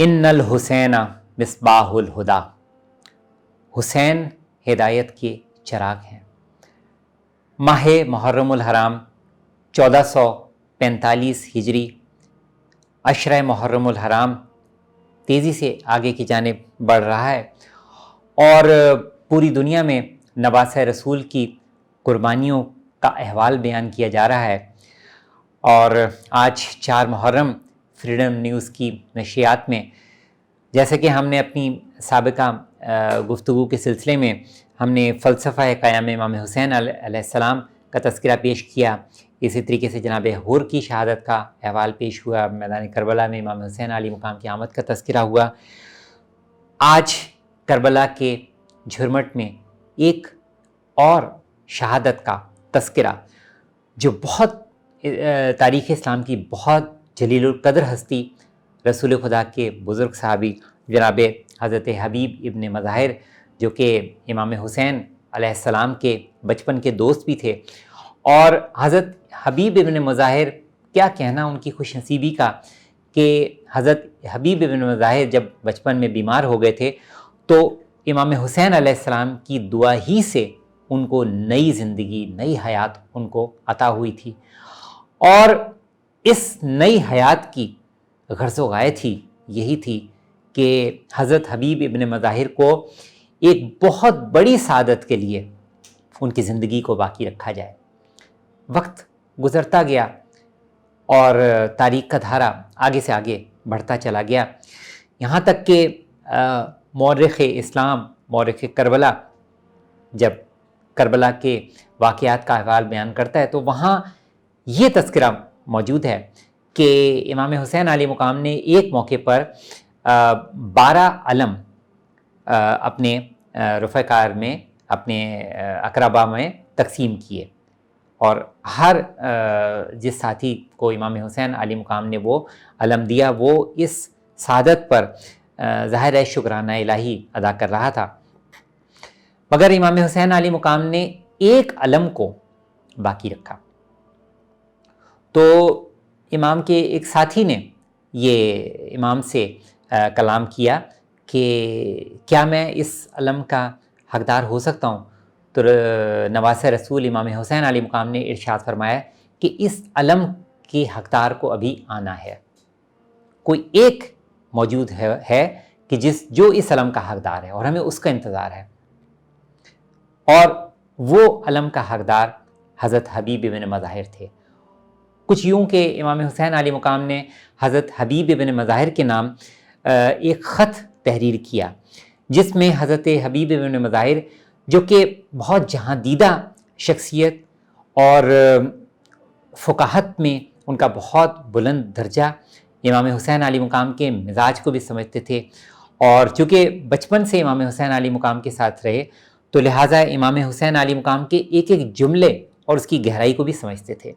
ان الحسین مصباح الہدا، حسین ہدایت کے چراغ ہیں۔ ماہ محرم الحرام 1445 ہجری، عشرہ محرم الحرام تیزی سے آگے کی جانب بڑھ رہا ہے اور پوری دنیا میں نواسہ رسول کی قربانیوں کا احوال بیان کیا جا رہا ہے۔ اور آج 4 محرم فریڈم نیوز کی نشریات میں، جیسے کہ ہم نے اپنی سابقہ گفتگو کے سلسلے میں ہم نے فلسفہ قیام امام حسین علیہ السلام کا تذکرہ پیش کیا، اسی طریقے سے جناب حور کی شہادت کا احوال پیش ہوا، میدان کربلا میں امام حسین علی مقام کی آمد کا تذکرہ ہوا۔ آج کربلا کے جھرمٹ میں ایک اور شہادت کا تذکرہ، جو بہت تاریخ اسلام کی بہت جلیل القدر ہستی، رسول خدا کے بزرگ صحابی جناب حضرت حبیب ابن مظاہر، جو کہ امام حسین علیہ السلام کے بچپن کے دوست بھی تھے، اور حضرت حبیب ابن مظاہر، کیا کہنا ان کی خوش نصیبی کا کہ حضرت حبیب ابن مظاہر جب بچپن میں بیمار ہو گئے تھے تو امام حسین علیہ السلام کی دعا ہی سے ان کو نئی زندگی، نئی حیات ان کو عطا ہوئی تھی، اور اس نئی حیات کی غرض و غایت ہی یہی تھی کہ حضرت حبیب ابن مظاہر کو ایک بہت بڑی سعادت کے لیے ان کی زندگی کو باقی رکھا جائے۔ وقت گزرتا گیا اور تاریخ کا دھارا آگے سے آگے بڑھتا چلا گیا، یہاں تک کہ مورخ اسلام، مورخ کربلا، جب کربلا کے واقعات کا احوال بیان کرتا ہے تو وہاں یہ تذکرہ موجود ہے کہ امام حسین علیہ مقام نے ایک موقع پر 12 علم اپنے رفقار میں، اپنے اقربا میں تقسیم کیے، اور ہر جس ساتھی کو امام حسین علیہ مقام نے وہ علم دیا، وہ اس سعادت پر ظاہر ہے شکرانہ الہی ادا کر رہا تھا، مگر امام حسین علیہ مقام نے ایک علم کو باقی رکھا۔ تو امام کے ایک ساتھی نے یہ امام سے کلام کیا کہ کیا میں اس علم کا حقدار ہو سکتا ہوں؟ تو نواسہ رسول امام حسین علیہ مقام نے ارشاد فرمایا کہ اس علم کے حقدار کو ابھی آنا ہے، کوئی ایک موجود ہے کہ جو اس علم کا حقدار ہے، اور ہمیں اس کا انتظار ہے، اور وہ علم کا حقدار حضرت حبیب ابن مظاہر تھے۔ کچھ یوں کہ امام حسین علیہ مقام نے حضرت حبیب ابن مظاہر کے نام ایک خط تحریر کیا، جس میں حضرت حبیب ابن مظاہر، جو کہ بہت جہاں دیدہ شخصیت اور فقاہت میں ان کا بہت بلند درجہ، امام حسین علیہ مقام کے مزاج کو بھی سمجھتے تھے، اور چونکہ بچپن سے امام حسین علیہ مقام کے ساتھ رہے تو لہٰذا امام حسین علیہ مقام کے ایک ایک جملے اور اس کی گہرائی کو بھی سمجھتے تھے۔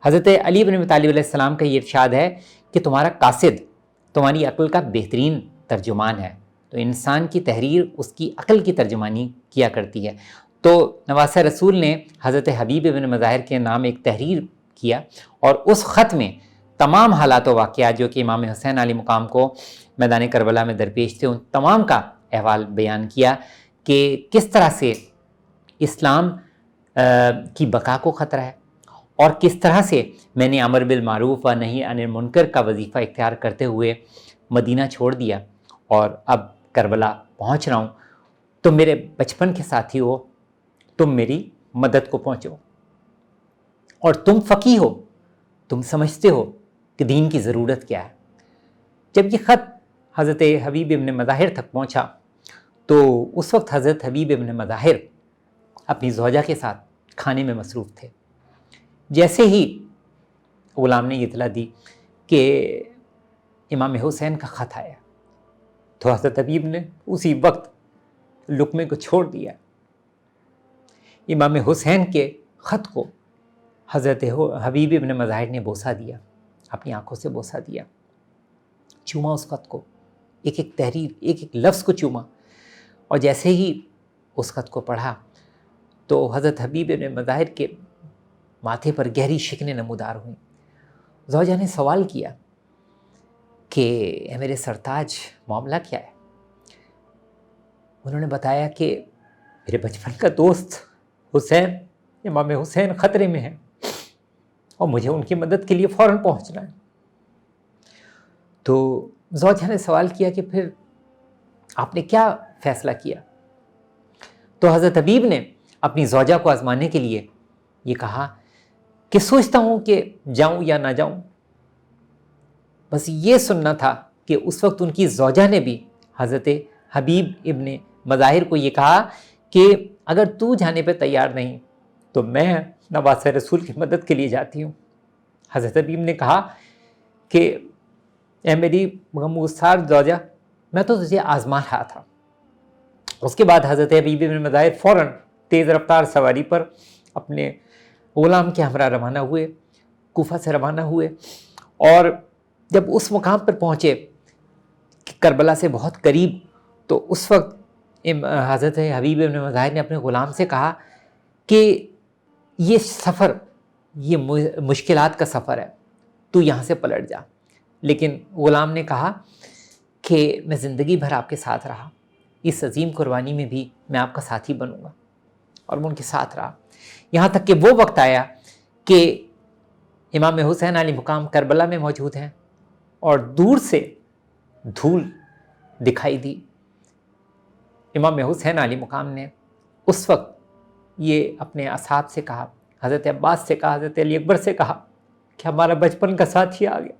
حضرت علی بن ابی طالب علیہ السلام کا یہ ارشاد ہے کہ تمہارا قاصد تمہاری عقل کا بہترین ترجمان ہے، تو انسان کی تحریر اس کی عقل کی ترجمانی کیا کرتی ہے۔ تو نواسہ رسول نے حضرت حبیب ابن مظاہر کے نام ایک تحریر کیا، اور اس خط میں تمام حالات و واقعات جو کہ امام حسین علیہ مقام کو میدان کربلا میں درپیش تھے، ان تمام کا احوال بیان کیا کہ کس طرح سے اسلام کی بقا کو خطرہ ہے، اور کس طرح سے میں نے امر بالمعروف و نہی عن المنکر کا وظیفہ اختیار کرتے ہوئے مدینہ چھوڑ دیا اور اب کربلا پہنچ رہا ہوں۔ تم میرے بچپن کے ساتھی ہو، تم میری مدد کو پہنچو، اور تم فقیہ ہو، تم سمجھتے ہو کہ دین کی ضرورت کیا ہے۔ جب یہ خط حضرت حبیب ابن مظاہر تک پہنچا تو اس وقت حضرت حبیب ابن مظاہر اپنی زوجہ کے ساتھ کھانے میں مصروف تھے۔ جیسے ہی غلام نے یہ اطلاع دی کہ امام حسین کا خط آیا تو حضرت حبیب نے اسی وقت لقمے کو چھوڑ دیا، امام حسین کے خط کو حضرت حبیب ابن مظاہر نے بوسہ دیا، اپنی آنکھوں سے بوسہ دیا، چوما اس خط کو، ایک ایک تحریر، ایک ایک لفظ کو چوما، اور جیسے ہی اس خط کو پڑھا تو حضرت حبیب ابن مظاہر کے ماتھے پر گہری شکنیں نمودار ہوئیں۔ زوجہ نے سوال کیا کہ اے میرے سرتاج معاملہ کیا ہے؟ انہوں نے بتایا کہ میرے بچپن کا دوست حسین، امام حسین خطرے میں ہیں اور مجھے ان کی مدد کے لیے فوراً پہنچنا ہے۔ تو زوجہ نے سوال کیا کہ پھر آپ نے کیا فیصلہ کیا؟ تو حضرت حبیب نے اپنی زوجہ کو آزمانے کے لیے یہ کہا کہ سوچتا ہوں کہ جاؤں یا نہ جاؤں۔ بس یہ سننا تھا کہ اس وقت ان کی زوجہ نے بھی حضرت حبیب ابن مظاہر کو یہ کہا کہ اگر تو جانے پہ تیار نہیں تو میں نواسہ رسول کی مدد کے لیے جاتی ہوں۔ حضرت حبیب نے کہا کہ اے میری غمگسار زوجہ، میں تو تجھے آزما رہا تھا۔ اس کے بعد حضرت حبیب ابن مظاہر فوراً تیز رفتار سواری پر اپنے غلام کے ہمراہ روانہ ہوئے، کوفہ سے روانہ ہوئے، اور جب اس مقام پر پہنچے کربلا سے بہت قریب، تو اس وقت حضرت حبیب ابن مظاہر نے اپنے غلام سے کہا کہ یہ سفر، یہ مشکلات کا سفر ہے، تو یہاں سے پلٹ جا۔ لیکن غلام نے کہا کہ میں زندگی بھر آپ کے ساتھ رہا، اس عظیم قربانی میں بھی میں آپ کا ساتھی بنوں گا، اور میں ان کے ساتھ رہا، یہاں تک کہ وہ وقت آیا کہ امام حسین علیہ مقام کربلا میں موجود ہیں اور دور سے دھول دکھائی دی۔ امام حسین علیہ مقام نے اس وقت یہ اپنے اصحاب سے کہا، حضرت عباس سے کہا، حضرت علی اکبر سے کہا کہ ہمارا بچپن کا ساتھی آ گیا،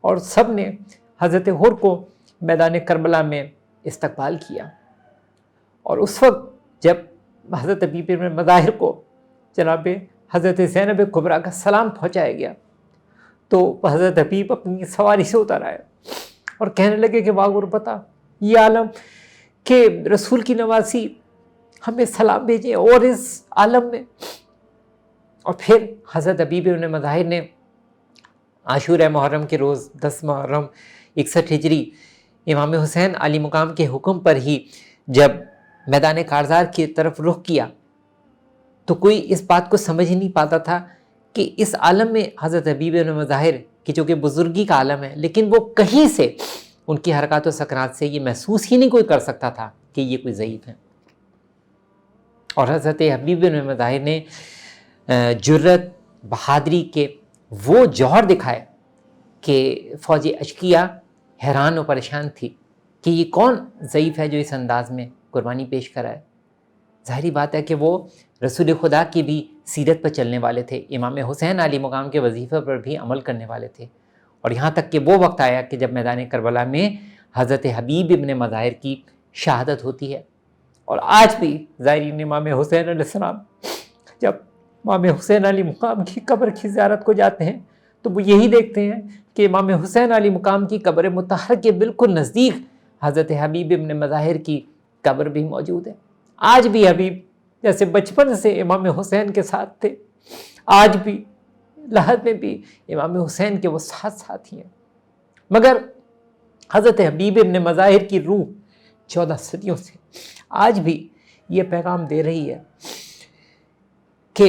اور سب نے حضرت حر کو میدان کربلا میں استقبال کیا۔ اور اس وقت جب حضرت حبیب ابن مظاہر کو جناب حضرت زینب کبریٰ کا سلام پہنچایا گیا، تو حضرت حبیب اپنی سواری سے اتر آئے اور کہنے لگے کہ واہ غربتہ، یہ عالم کہ رسول کی نواسی ہمیں سلام بھیجے، اور اس عالم میں۔ اور پھر حضرت حبیب ابن مظاہر نے عاشورہ محرم کے روز 10 محرم 61 ہجری امام حسین علی مقام کے حکم پر ہی جب میدان کارزار کی طرف رخ کیا، تو کوئی اس بات کو سمجھ ہی نہیں پاتا تھا کہ اس عالم میں حضرت حبیب ابن مظاہر کی جو کہ بزرگی کا عالم ہے، لیکن وہ کہیں سے ان کی حرکات و سکنات سے یہ محسوس ہی نہیں کوئی کر سکتا تھا کہ یہ کوئی ضعیف ہے۔ اور حضرت حبیب ابن مظاہر نے جرت، بہادری کے وہ جوہر دکھائے کہ فوج اشقیہ حیران و پریشان تھی کہ یہ کون ضعیف ہے جو اس انداز میں قربانی پیش کرا ہے۔ ظاہری بات ہے کہ وہ رسول خدا کی بھی سیرت پر چلنے والے تھے، امام حسین علی مقام کے وظیفے پر بھی عمل کرنے والے تھے، اور یہاں تک کہ وہ وقت آیا کہ جب میدان کربلا میں حضرت حبیب ابن مظاہر کی شہادت ہوتی ہے۔ اور آج بھی زائرین امام حسین علیہ السلام جب امام حسین علی مقام کی قبر کی زیارت کو جاتے ہیں تو وہ یہی دیکھتے ہیں کہ امام حسین علی مقام کی قبر مطہر کے بالکل نزدیک حضرت حبیب ابن مظاہر کی قبر بھی موجود ہے۔ آج بھی حبیب جیسے بچپن سے امام حسین کے ساتھ تھے، آج بھی لحد میں بھی امام حسین کے وہ ساتھی ہیں، مگر حضرت حبیب ابن مظاہر کی روح 14 صدیوں سے آج بھی یہ پیغام دے رہی ہے کہ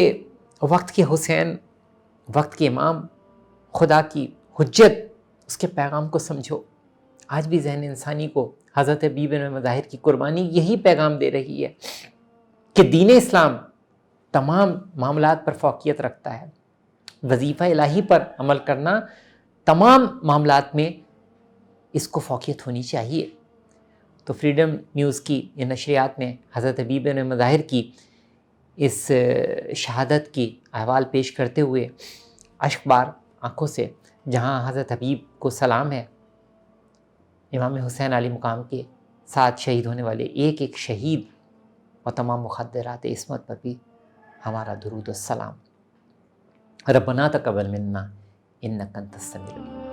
وقت کے حسین، وقت کے امام، خدا کی حجت، اس کے پیغام کو سمجھو۔ آج بھی ذہن انسانی کو حضرت حبیب ابن مظاہر کی قربانی یہی پیغام دے رہی ہے کہ دین اسلام تمام معاملات پر فوقیت رکھتا ہے، وظیفہ الہی پر عمل کرنا تمام معاملات میں اس کو فوقیت ہونی چاہیے۔ تو فریڈم نیوز کی ان نشریات میں حضرت حبیب ابن مظاہر کی اس شہادت کی احوال پیش کرتے ہوئے اشک بار آنکھوں سے، جہاں حضرت حبیب کو سلام ہے، امام حسین علی مقام کے ساتھ شہید ہونے والے ایک ایک شہید اور تمام مخدرات عصمت پر بھی ہمارا درود و سلام۔ ربنا تقبل منا انک انت السمیع العلیم۔